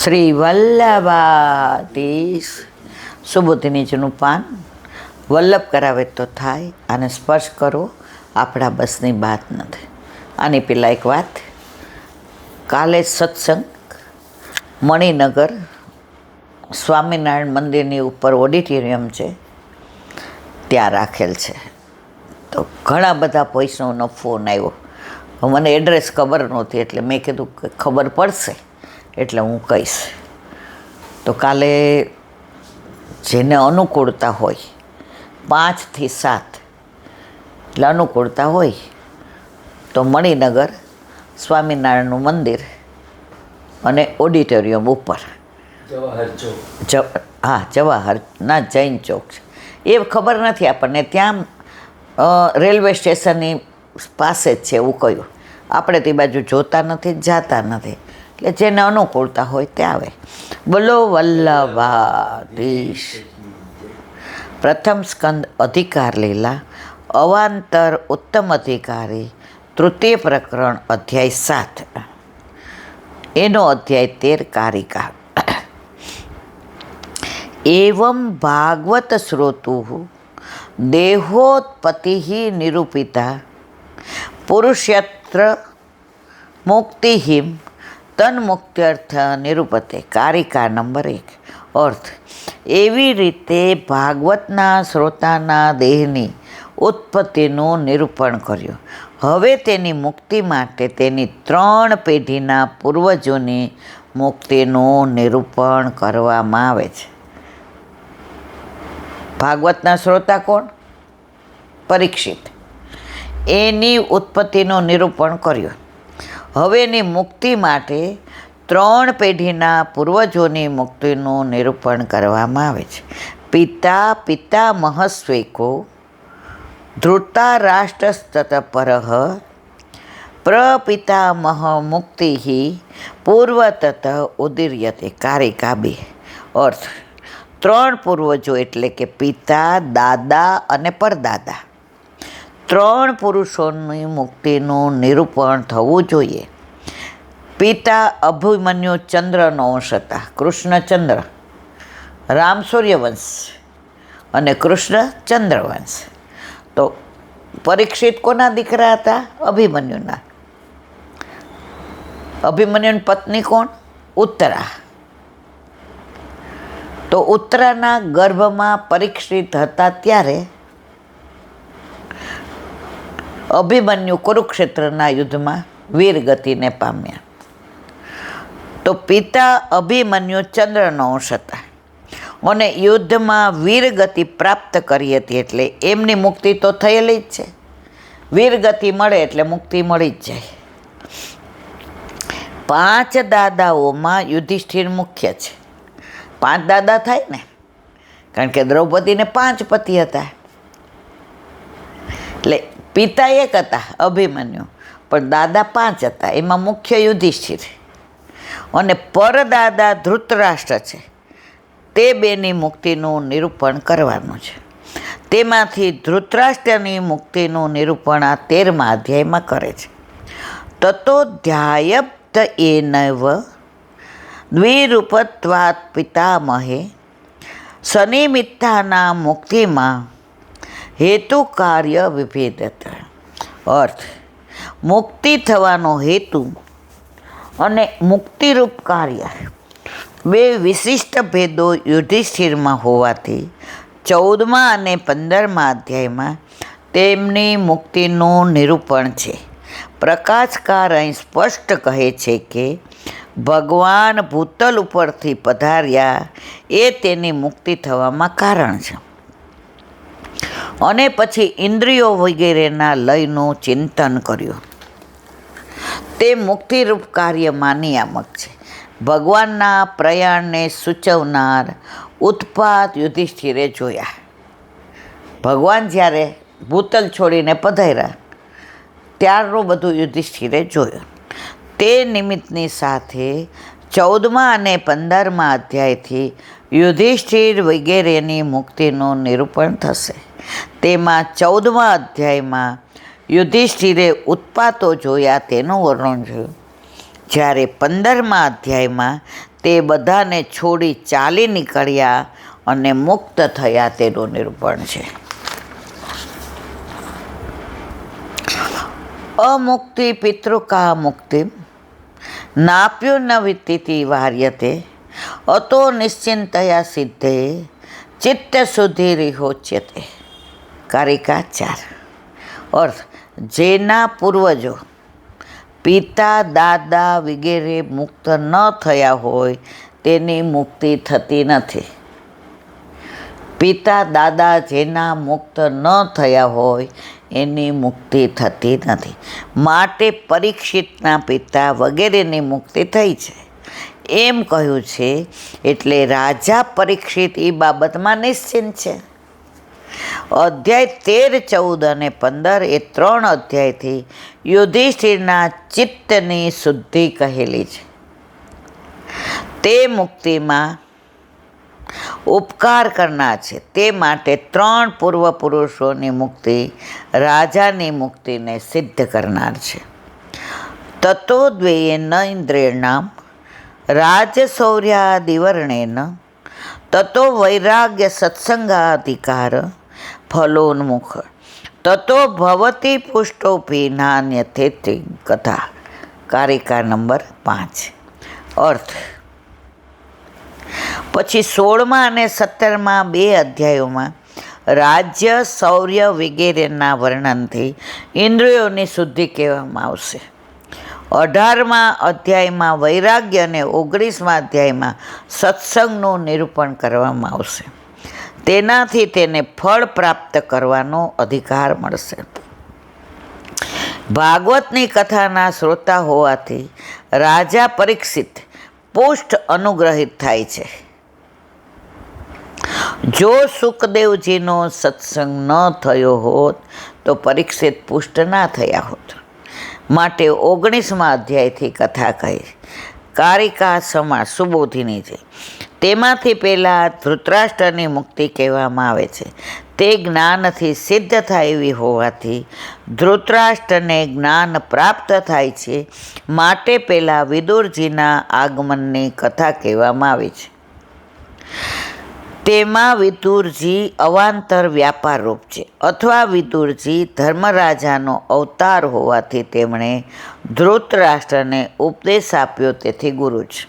શ્રી વલ્લભાધીશ સુબોધનીજીનું પાન વલ્લભ કરાવે તો થાય, અને સ્પર્શ કરો આપણા બસની વાત નથી. આની પહેલાં એક વાત, કાલે સત્સંગ મણિનગર સ્વામિનારાયણ મંદિરની ઉપર ઓડિટોરિયમ છે ત્યાં રાખેલ છે. તો ઘણા બધા વૈષ્ણવનો ફોન આવ્યો. મને એડ્રેસ ખબર નહોતી એટલે મેં કીધું કે ખબર પડશે એટલે હું કહીશ. તો કાલે જેને અનુકૂળતા હોય 5 થી 7 એટલે અનુકૂળતા હોય તો મણિનગર સ્વામિનારાયણનું મંદિર અને ઓડિટોરિયમ ઉપર જવાહર ના જૈન ચોક છે એ ખબર નથી આપણને. ત્યાં રેલવે સ્ટેશનની પાસે જ છે એવું કહ્યું. આપણે તે બાજુ જોતા નથી, જાતા નથી, એટલે જેને અનુકૂળતા હોય તે આવે. બોલો વલ્લભાધીશ. પ્રથમ સ્કંદ અધિકાર લીલા અવાંતર ઉત્તમ અધિકારી તૃતીય પ્રકરણ અધ્યાય 7 એનો અધ્યાય 13 કારિકા. એવં ભાગવત શ્રોતુ દેહોત્પત્તિ નિરૂપિતા પુરુષયત્ર મુક્તિહિમ તન્મુક્ત્યર્થ નિરૂપતે. કારિકા નંબર 1. અર્થ: એવી રીતે ભાગવતના શ્રોતાના દેહની ઉત્પત્તિનું નિરૂપણ કર્યું. હવે તેની મુક્તિ માટે તેની 3 પેઢીના પૂર્વજોની મુક્તિનું નિરૂપણ કરવામાં આવે છે. ભાગવતના શ્રોતા કોણ? પરીક્ષિત. એની ઉત્પત્તિનું નિરૂપણ કર્યું. હવેની મુક્તિ માટે 3 પેઢીના પૂર્વજોની મુક્તિનું નિરૂપણ કરવામાં આવે છે. પિતા પિતામહસ્વેકો ધૃતરાષ્ટ્રસ્તત પરઃ પ્રપિતામહ મુક્તિ પૂર્વતત ઉદીર્યતે. કારિકા 2. અર્થ: 3 પૂર્વજો એટલે કે પિતા, દાદા અને પરદાદા 3 પુરુષોની મુક્તિનું નિરૂપણ થવું જોઈએ. પિતા અભિમન્યુ ચંદ્રનો અંશ હતા, કૃષ્ણચંદ્ર. રામ સૂર્યવંશ અને કૃષ્ણ ચંદ્રવંશ. તો પરીક્ષિત કોના દીકરા હતા? અભિમન્યુના. અભિમન્યુની પત્ની કોણ? ઉત્તરા. તો ઉત્તરાના ગર્ભમાં પરીક્ષિત હતા ત્યારે અભિમન્યુ કુરુક્ષેત્રના યુદ્ધમાં વીરગતિને પામ્યા. તો પિતા અભિમન્યુ ચંદ્રનો અંશ હતા અને યુદ્ધમાં વીરગતિ પ્રાપ્ત કરી હતી, એટલે એમની મુક્તિ તો થયેલી જ છે. વીરગતિ મળે એટલે મુક્તિ મળી જ જાય. 5 દાદાઓમાં યુધિષ્ઠિર મુખ્ય છે. 5 દાદા થાય ને, કારણ કે દ્રૌપદીને 5 પતિ હતા. એટલે પિતા 1 હતા અભિમન્યુ, પણ દાદા 5 હતા. એમાં મુખ્ય યુધિષ્ઠિર અને પરદાદા ધૃતરાષ્ટ્ર છે. તે બેની મુક્તિનું નિરૂપણ કરવાનું છે. તેમાંથી ધૃતરાષ્ટ્રની મુક્તિનું નિરૂપણ આ 13મા અધ્યાયમાં કરે છે. તતો ધ્યાયપ્ત એનૈવ દ્વિરૂપત્વાત્ પિતામહે સનિમિત્તાના મુક્તિમાં હેતુ કાર્ય વિભેદત. અર્થ: મુક્તિ થવાનો હેતુ અને મુક્તિરૂપ કાર્ય 2 વિશિષ્ટ ભેદો યુધિષ્ઠિરમાં હોવાથી 14મા અને 15મા અધ્યાયમાં તેમની મુક્તિનું નિરૂપણ છે. પ્રકાશકાર અહીં સ્પષ્ટ કહે છે કે ભગવાન ભૂતલ ઉપરથી પધાર્યા એ તેની મુક્તિ થવામાં કારણ છે, અને પછી ઇન્દ્રિયો વગેરેના લયનું ચિંતન કર્યું. તે મુક્તિરૂપ કાર્યમાં નિયામક છે. ભગવાનના પ્રયાણને સૂચવનાર ઉત્પાત યુધિષ્ઠિરે જોયા. ભગવાન જ્યારે ભૂતલ છોડીને પધાર્યા ત્યારનું બધું યુધિષ્ઠિરે જોયું. તે નિમિત્તની સાથે 14મા અને 15મા અધ્યાયથી યુધિષ્ઠિર વગેરેની મુક્તિનું નિરૂપણ થશે. તેમાં 14મા અધ્યાયમાં યુધિષ્ઠિરે ઉત્પાતો જોયા તેનું વર્ણન જોયું, જ્યારે 15મા અધ્યાયમાં તે બધાને છોડી ચાલી નીકળ્યા અને મુક્ત થયા તેનું નિરૂપણ છે. અમુક્તિ પિતૃકા મુક્તિ નાપ્યો ન વિત્તિતિ વાર્યતે અતો નિશ્ચિંતયા સિદ્ધે ચિત્ત શુદ્ધિરિહોચ્યતે. કારિકા 4. અર્થ: જેના પૂર્વજો પિતા દાદા વગેરે મુક્ત ન થયા હોય તેની મુક્તિ થતી નથી. પિતા દાદા જેના મુક્ત ન થયા હોય એની મુક્તિ થતી નથી. માટે પરીક્ષિતના પિતા વગેરેની મુક્તિ થઈ છે એમ કહ્યું છે. એટલે રાજા પરીક્ષિત એ બાબતમાં નિશ્ચિંત છે. અધ્યાય 13, 14 અને 15 એ 3 અધ્યાયથી યુધિષ્ઠિરના ચિત્તની શુદ્ધિ કહેલી છે. તે મુક્તિમાં ઉપકાર કરનાર છે. તે માટે 3 પૂર્વ પુરુષોની મુક્તિ રાજાની મુક્તિને સિદ્ધ કરનાર છે. તતો દ્વેયે ન ઇન્દ્રિયાણામ રાજશૌર્યાદિવર્ણેન તતો વૈરાગ્ય સત્સંગાધિકાર ફલોન્મુખ તતો ભવતી પુષ્ટોપી નાન્યથેતિ કથા. કારિકા નંબર 5. અર્થ: પછી 16મા અને 17મા 2 અધ્યાયોમાં રાજ્ય શૌર્ય વગેરેના વર્ણનથી ઇન્દ્રિયોની શુદ્ધિ કહેવામાં આવશે. 18મા અધ્યાયમાં વૈરાગ્ય અને 19મા અધ્યાયમાં સત્સંગનું નિરૂપણ કરવામાં આવશે. તેનાથી તેને ફળ પ્રાપ્ત કરવાનો અધિકાર મળશે. ભાગવતની કથાના શ્રોતા હોવાથી રાજા પરીક્ષિત પુષ્ટ અનુગ્રહિત થાય છે. જો સુખદેવજીનો સત્સંગ ન થયો હોત તો પરીક્ષિત પુષ્ટ ના થયા હોત. માટે 19મા અધ્યાયથી કથા કહી. કારિકા સમાસ સુબોધિની છે. તેમાંથી પહેલાં ધૃતરાષ્ટ્રની મુક્તિ કહેવામાં આવે છે. તે જ્ઞાનથી સિદ્ધ થાય એવી હોવાથી ધૃતરાષ્ટ્રને જ્ઞાન પ્રાપ્ત થાય છે. માટે પહેલાં વિદુરજીના આગમનની કથા કહેવામાં આવી છે. તેમાં વિદુરજી અવાંતર વ્યાપાર રૂપ છે, અથવા વિદુરજી ધર્મરાજાનો અવતાર હોવાથી તેમણે ધૃતરાષ્ટ્રને ઉપદેશ આપ્યો, તેથી ગુરુ છે.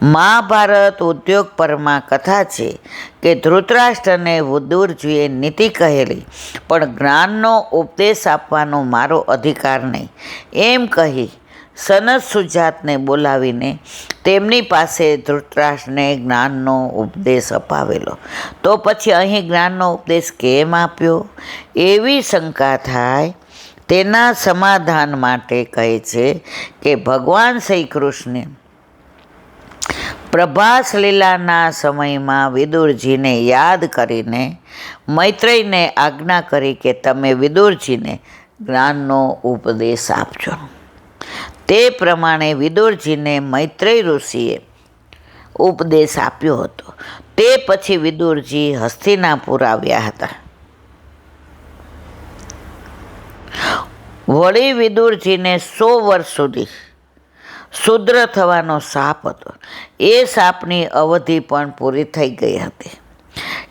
મહાભારત ઉદ્યોગ પરમાં કથા છે કે ધૃતરાષ્ટ્રને વિદુરજીએ નીતિ કહેલી, પણ જ્ઞાનનો ઉપદેશ આપવાનો મારો અધિકાર નહીં એમ કહી સનત સુજાતને બોલાવીને તેમની પાસે ધૃતરાષ્ટ્રને જ્ઞાનનો ઉપદેશ અપાવેલો. તો પછી અહીં જ્ઞાનનો ઉપદેશ કેમ આપ્યો એવી શંકા થાય. તેના સમાધાન માટે કહે છે કે ભગવાન શ્રી કૃષ્ણે પ્રભાસ લીલાના સમયમાં વિદુરજીને યાદ કરીને મૈત્રેયને આજ્ઞા કરી કે તમે વિદુરજીને જ્ઞાનનો ઉપદેશ આપજો. તે પ્રમાણે વિદુરજીને મૈત્રેય ઋષિએ ઉપદેશ આપ્યો હતો. તે પછી વિદુરજી હસ્તિનાપુર આવ્યા હતા. વળી વિદુરજીને 100 વર્ષ સુધી શુદ્ર થવાનો શાપ હતો. એ શાપની અવધિ પણ પૂરી થઈ ગઈ હતી.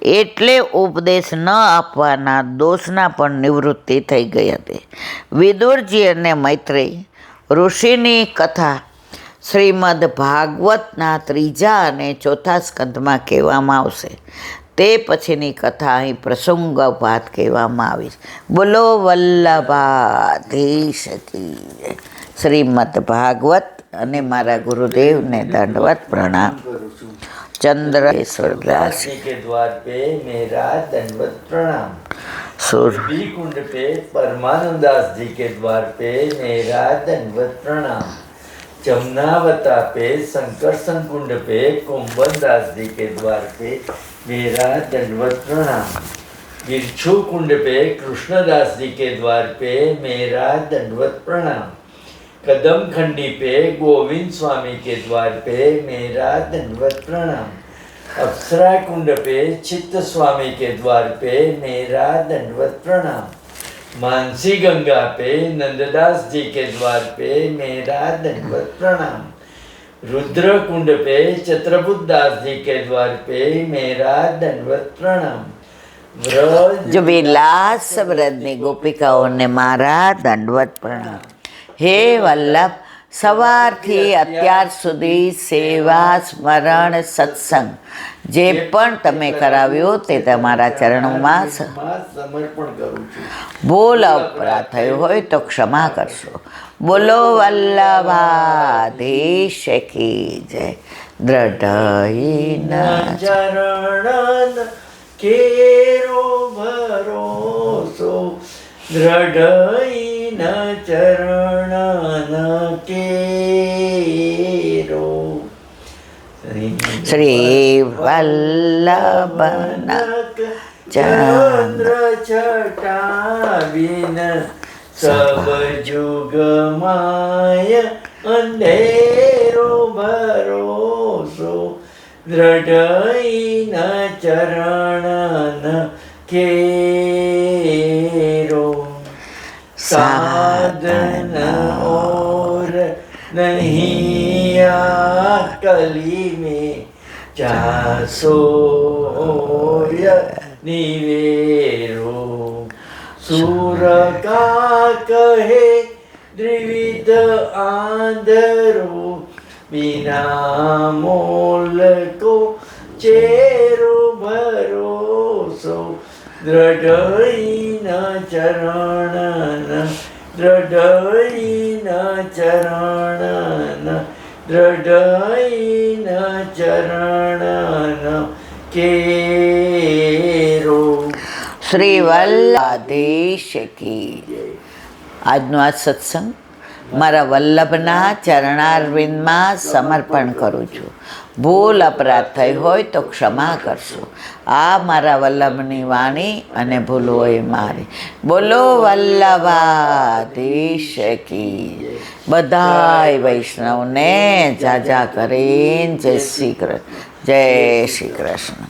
એટલે ઉપદેશ ન આપવાના દોષના પણ નિવૃત્તિ થઈ ગઈ હતી. વિદુરજી અને મૈત્રેય ઋષિની કથા શ્રીમદ ભાગવતના 3 અને 4 સ્કંધમાં કહેવામાં આવશે. તે પછીની કથા અહીં પ્રસંગોપાત કહેવામાં આવી છે. બોલો વલ્લભાધીશ કી જય. શ્રીમદ ભાગવત અને મારા ગુરુદેવને દંડવત પ્રણામ. चंद्रेश्वरदास के द्वार पे मेरा दंडवत प्रणाम. सूरबी कुंड पे परमानंदास जी के द्वार पे मेरा दंडवत प्रणाम. जमुनावता पे संकर्षण कुंड पे कुंभनदास जी के द्वार पे मेरा दंडवत प्रणाम. गिरछू कुंड पे कृष्णदास जी के द्वार पे मेरा दंडवत प्रणाम. कदम खंडी पे गोविंद स्वामी के द्वार पे मेरा दंडवत प्रणाम. अप्सरा कुंड पे चित्त स्वामी के द्वार पे मेरा दंडवत प्रणाम. मानसी गंगा पे नंददास जी के द्वार पे मेरा दंडवत प्रणाम. रुद्रकुंड पे चित्रबुद्ध दास जी के द्वार पे मेरा दंडवत प्रणाम। व्रज જો વિલાસ વ્રતની ગોપિકાઓને મારા દંડવત પ્રણામ। હે વલ્લભ, સવારથી અત્યાર સુધી સેવા સ્મરણ સત્સંગ જે પણ તમે કરાવ્યું તે તમારા ચરણોમાં સમર્પણ કરું છું। ભૂલ અપરાધ થયો હોય તો ક્ષમા કરશો। બોલો વલ્લભાધીશ કી જય। દ્રઢ ચરણ કેરો ભરોસો, દ્રઢ ચરણ કેરો। શ્રી વલ્લભના ચંદ્ર છટાવીન સબ જુગ માય અંધેરો ભરોસો, દ્રઢ ચરણ કેરો। साधन और नहीं कली में चासोय निवेरो। सूर का कहे द्विविध आंधरो, बिना मोल को चेरो भरोसो, દ્રઢ ચરણ દ્રઢ ચરણ દ્રઢ ચરણ કેરો। શ્રી વલ્લભાધીશ કી જય। આજનો આ સત્સંગ મારા વલ્લભના ચરણારવિંદમાં સમર્પણ કરું છું। ભૂલ અપરાધ થઈ હોય તો ક્ષમા કરશો। આ મારા વલ્લભની વાણી અને ભૂલ હોય મારી। બોલો વલ્લભાધીશ કી જય। બધાય વૈષ્ણવને જાજા કરીને જય શ્રી કૃષ્ણ, જય શ્રી કૃષ્ણ।